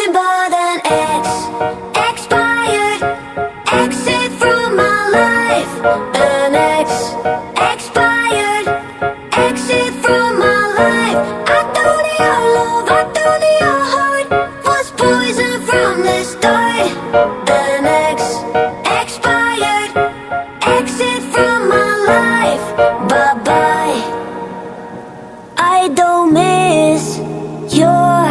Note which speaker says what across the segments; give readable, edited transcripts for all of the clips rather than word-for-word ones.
Speaker 1: nothing but an ex, expired, exit from my life. An ex, expired, exit from my life. I thought your love, I thought your heart was poison from the start. An ex, expired, exit from my life. Bye-bye. I don't miss your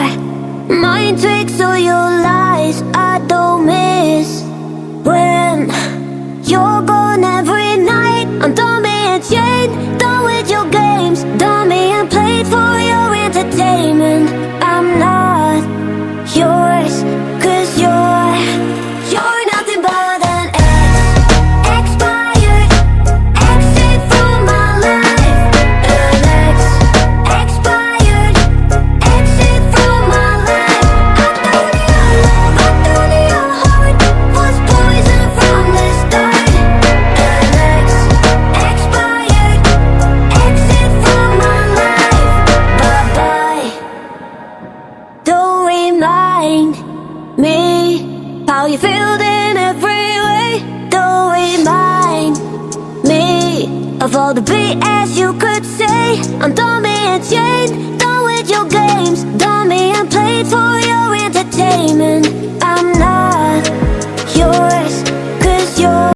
Speaker 1: mind tricks or your lies. I don't miss when you're gone every night. I'm done being chained, done with your games, done being played for your entertainment. I'm not yours, 'cause you're nothing but an ex, expired, exit from my life. An ex, expired, exit from my life. I thought your love, I thought your heart was poison from the start. An ex, expired, exit from my life. Bye-bye. Don't remind me how you feel in every way. Don't remind me of all the BS you could say. I'm done being chained, done with your games, done being played for your entertainment. I'm not